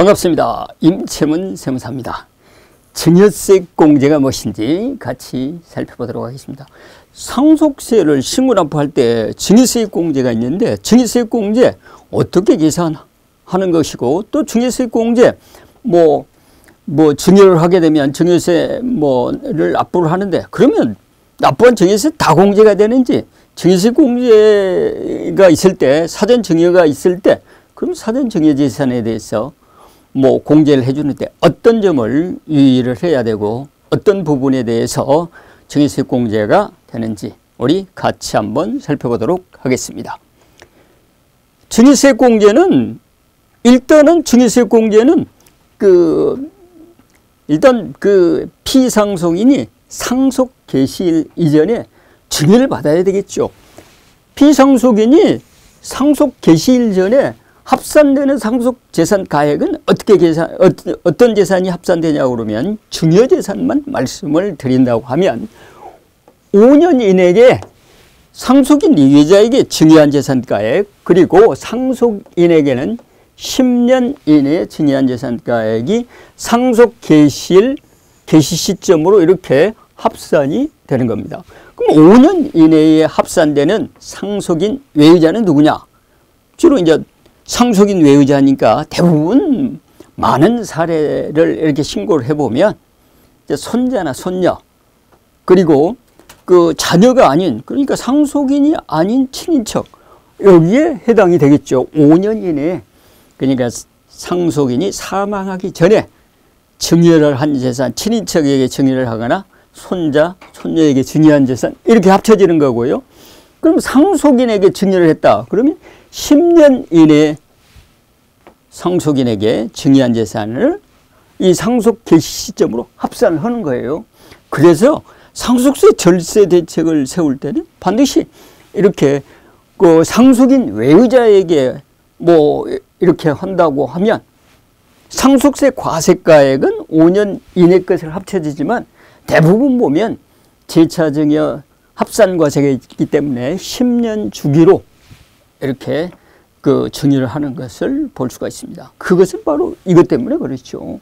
반갑습니다. 임채문 세무사입니다. 증여세 공제가 무엇인지 같이 살펴보도록 하겠습니다. 상속세를 신고납부할 때 증여세 공제가 있는데, 증여세 공제 어떻게 계산하는 것이고, 또 증여세 공제 증여를 하게 되면 증여세 를 납부를 하는데, 그러면 납부한 증여세 다 공제가 되는지, 증여세 공제가 있을 때, 사전 증여가 있을 때, 그럼 사전 증여 재산에 대해서 공제를 해주는데 어떤 점을 유의를 해야 되고 어떤 부분에 대해서 증여세 공제가 되는지 우리 같이 한번 살펴보도록 하겠습니다. 증여세 공제는 일단은 일단 피상속인이 상속 개시일 이전에 증여를 받아야 되겠죠. 피상속인이 상속 개시일 전에 합산되는 상속재산 가액은 어떤 재산이 합산되냐고 그러면 증여재산만 말씀을 드린다고 하면 5년 이내에 상속인 이외자에게 증여한 재산 가액, 그리고 상속인에게는 10년 이내에 증여한 재산 가액이 상속 개시 시점으로 이렇게 합산이 되는 겁니다. 그럼 5년 이내에 합산되는 상속인 외유자는 누구냐? 주로 이제 상속인 외유자니까 대부분 많은 사례를 이렇게 신고를 해보면 이제 손자나 손녀, 그리고 그 자녀가 아닌, 그러니까 상속인이 아닌 친인척, 여기에 해당이 되겠죠. 5년 이내에, 그러니까 상속인이 사망하기 전에 증여를 한 재산, 친인척에게 증여를 하거나 손자, 손녀에게 증여한 재산, 이렇게 합쳐지는 거고요. 그럼 상속인에게 증여를 했다. 그러면 10년 이내에 상속인에게 증여한 재산을 이 상속 개시 시점으로 합산을 하는 거예요. 그래서 상속세 절세 대책을 세울 때는 반드시 이렇게 그 상속인 외유자에게 이렇게 한다고 하면 상속세 과세가액은 5년 이내 것을 합쳐지지만 대부분 보면 재차증여 합산과세가 있기 때문에 10년 주기로 이렇게 증여를 하는 것을 볼 수가 있습니다. 그것은 바로 이것 때문에 그렇죠.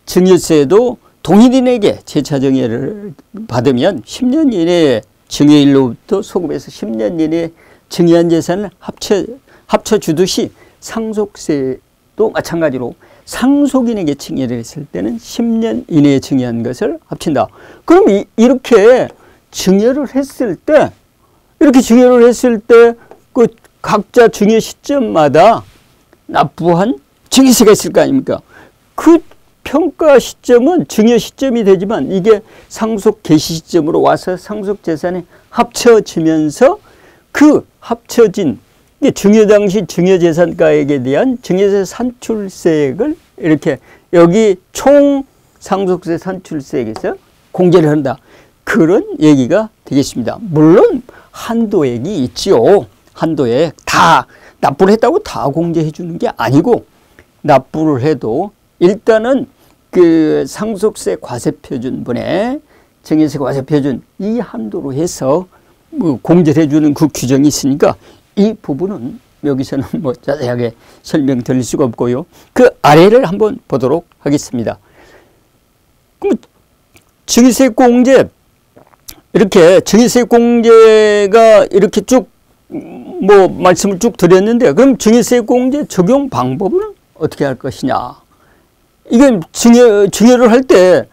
증여세도 동일인에게 재차증여를 받으면 10년 이내에 증여일로부터 소급해서 10년 이내에 증여한 재산을 합쳐주듯이 상속세도 마찬가지로 상속인에게 증여를 했을 때는 10년 이내에 증여한 것을 합친다. 그럼 이렇게 증여를 했을 때, 그 각자 증여 시점마다 납부한 증여세가 있을 거 아닙니까? 그 평가 시점은 증여 시점이 되지만 이게 상속 개시 시점으로 와서 상속 재산이 합쳐지면서 그 합쳐진 증여 당시 증여 재산가액에 대한 증여세 산출세액을 이렇게 여기 총 상속세 산출세액에서 공제를 한다. 그런 얘기가 되겠습니다. 물론 한도액이 있지요. 한도액 다 납부를 했다고 다 공제해 주는 게 아니고, 납부를 해도 일단은 그 상속세 과세표준분에 증여세 과세표준 이 한도로 해서 공제를 해주는 그 규정이 있으니까 이 부분은 여기서는 자세하게 설명드릴 수가 없고요. 그 아래를 한번 보도록 하겠습니다. 그럼 증여세 공제, 이렇게 증여세 공제가 이렇게 쭉 말씀을 쭉 드렸는데, 그럼 증여세 공제 적용 방법은 어떻게 할 것이냐? 이게 증여를 할 때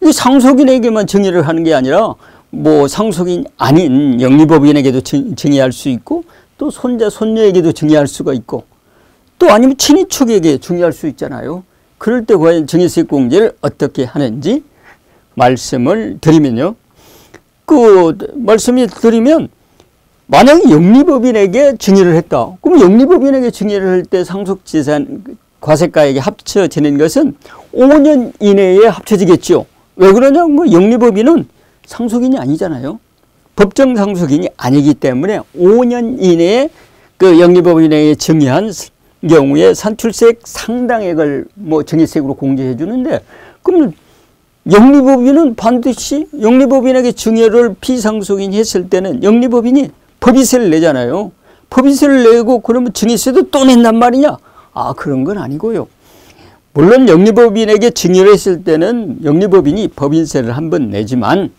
이 상속인에게만 증여를 하는 게 아니라 상속인 아닌 영리법인에게도 증여할 수 있고, 또 손자, 손녀에게도 증여할 수가 있고, 또 아니면 친인척에게 증여할 수 있잖아요. 그럴 때 과연 증여세 공제를 어떻게 하는지 말씀을 드리면요. 만약에 영리법인에게 증여를 했다. 그럼 영리법인에게 증여를 할 때 상속재산 과세가액이 합쳐지는 것은 5년 이내에 합쳐지겠죠. 왜 그러냐? 영리법인은 상속인이 아니잖아요. 법정 상속인이 아니기 때문에 5년 이내에 그 영리법인에게 증여한 경우에 산출세액 상당액을 증여세액으로 공제해 주는데, 그럼 영리법인은 반드시 영리법인에게 증여를 피상속인이 했을 때는 영리법인이 법인세를 내잖아요. 법인세를 내고 그러면 증여세도 또 낸단 말이냐? 아, 그런 건 아니고요. 물론 영리법인에게 증여를 했을 때는 영리법인이 법인세를 한 번 내지만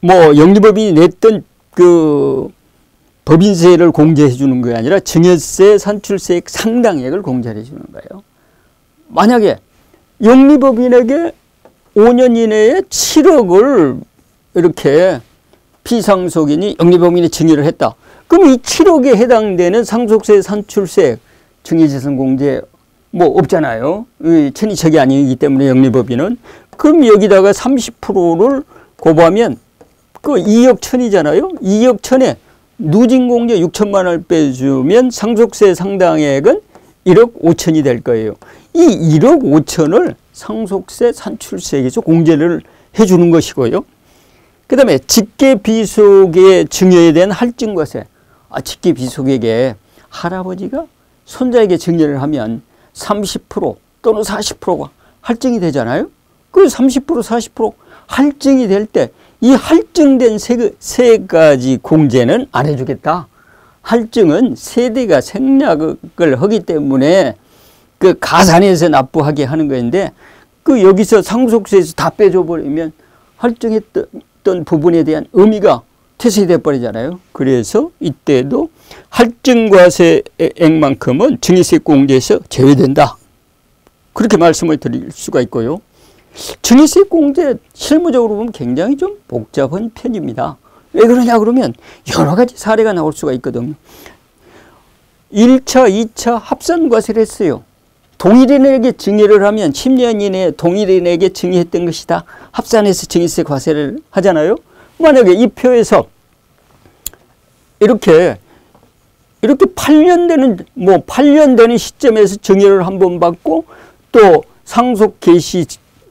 뭐 영리법인이 냈던 그 법인세를 공제해 주는 게 아니라 증여세, 산출세액 상당액을 공제해 주는 거예요. 만약에 영리법인에게 5년 이내에 7억을 이렇게 피상속인이 영리법인에 증여를 했다. 그럼 이 7억에 해당되는 상속세, 산출세, 증여재산 공제 뭐 없잖아요. 천이척이 아니기 때문에 영리법인은. 그럼 여기다가 30%를 곱하면 그 2억 1천이잖아요. 2억 1천에 누진공제 6천만 원을 빼주면 상속세 상당액은 1억 5천이 될 거예요. 이 1억 5천을 상속세, 산출세에서 공제를 해주는 것이고요. 그 다음에 직계비속의 증여에 대한 할증과세. 직계비속에게 할아버지가 손자에게 증여를 하면 30% 또는 40%가 할증이 되잖아요. 그 30%, 40% 할증이 될 때 이 할증된 세 가지 공제는 안 해주겠다. 할증은 세대가 생략을 하기 때문에 그 가산해서 납부하게 하는 것인데 그 여기서 상속세에서 다 빼줘 버리면 할증했던 부분에 대한 의미가 퇴색이 돼버리잖아요. 그래서 이때도 할증과세액만큼은 증여세 공제에서 제외된다. 그렇게 말씀을 드릴 수가 있고요. 증여세 공제 실무적으로 보면 굉장히 좀 복잡한 편입니다. 왜 그러냐 그러면 여러 가지 사례가 나올 수가 있거든요. 1차, 2차 합산과세를 했어요. 동일인에게 증여를 하면 10년 이내에 동일인에게 증여했던 것이다. 합산해서 증여세 과세를 하잖아요. 만약에 이 표에서 이렇게 8년 되는 시점에서 증여를 한 번 받고 또 상속 개시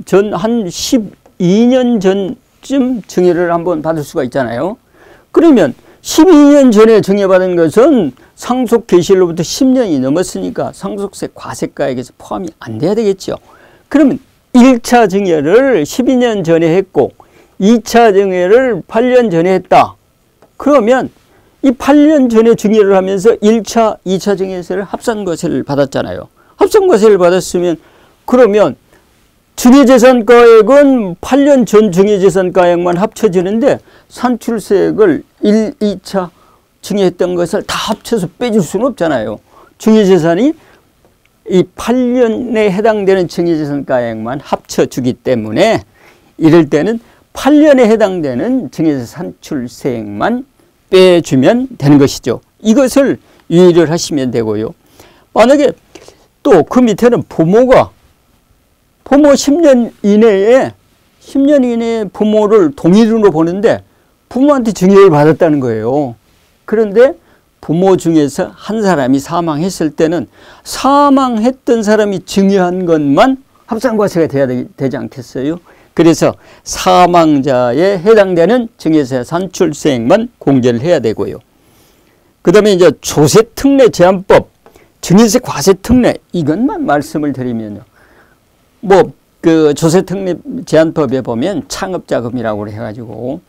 전 한 12년 전쯤 증여를 한번 받을 수가 있잖아요. 그러면 12년 전에 증여받은 것은 상속 개시로부터 10년이 넘었으니까 상속세 과세가액에서 포함이 안 돼야 되겠죠. 그러면 1차 증여를 12년 전에 했고 2차 증여를 8년 전에 했다. 그러면 이 8년 전에 증여를 하면서 1차, 2차 증여세를 합산과세를 받았잖아요. 합산과세를 받았으면 그러면 증여재산가액은 8년 전 증여재산가액만 합쳐지는데 산출세액을 1, 2차 증여했던 것을 다 합쳐서 빼줄 수는 없잖아요. 증여재산이 이 8년에 해당되는 증여재산가액만 합쳐주기 때문에 이럴 때는 8년에 해당되는 증여재산 산출세액만 빼주면 되는 것이죠. 이것을 유의를 하시면 되고요. 만약에 또 그 밑에는 부모 10년 이내에 부모를 동일인으로 보는데 부모한테 증여를 받았다는 거예요. 그런데 부모 중에서 한 사람이 사망했을 때는 사망했던 사람이 증여한 것만 합산과세가 돼야 되지 않겠어요? 그래서 사망자에 해당되는 증여세 산출세액만 공제를 해야 되고요. 그 다음에 이제 조세특례 제한법, 증여세 과세특례 이것만 말씀을 드리면요. 그 조세특례 제한법에 보면 창업자금이라고 해가지고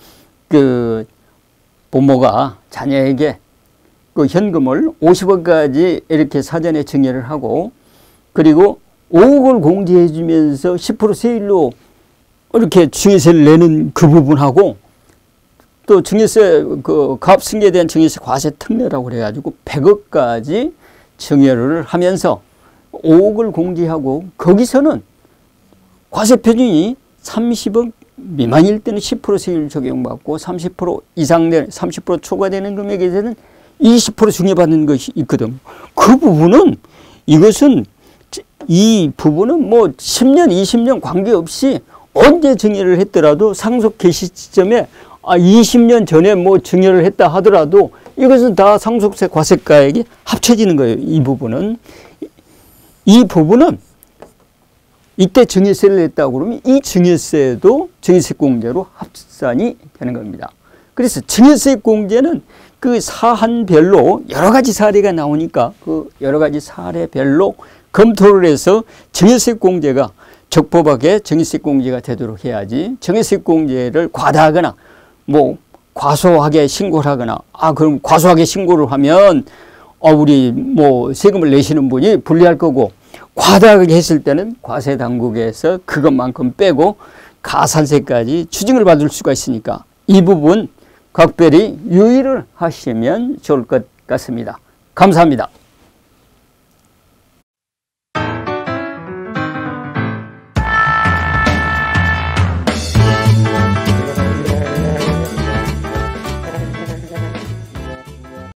그 부모가 자녀에게 그 현금을 50억까지 이렇게 사전에 증여를 하고 그리고 5억을 공제해 주면서 10% 세율로 이렇게 증여세를 내는 그 부분하고 또 증여세 그 가압승계에 대한 증여세 과세 특례라고 그래가지고 100억까지 증여를 하면서 5억을 공제하고 거기서는 과세 표준이 30억 미만일 때는 10% 세율 적용받고 30% 이상 되는 30% 초과되는 금액에 대해서는 20% 증여받는 것이 있거든. 그 부분은 이 부분은 뭐 10년 20년 관계없이 언제 증여를 했더라도 상속 개시 시점에 20년 전에 뭐 증여를 했다 하더라도 이것은 다 상속세 과세가액이 합쳐지는 거예요. 이 부분은 이때 증여세를 냈다고 그러면 이 증여세도 증여세 공제로 합산이 되는 겁니다. 그래서 증여세 공제는 그 사안별로 여러 가지 사례가 나오니까 그 여러 가지 사례별로 검토를 해서 증여세 공제가 적법하게 증여세 공제가 되도록 해야지 증여세 공제를 과다하거나 뭐 과소하게 신고를 하거나 그럼 과소하게 신고를 하면 우리 뭐 세금을 내시는 분이 불리할 거고 과다하게 했을 때는 과세 당국에서 그것만큼 빼고 가산세까지 추징을 받을 수가 있으니까 이 부분 각별히 유의를 하시면 좋을 것 같습니다. 감사합니다.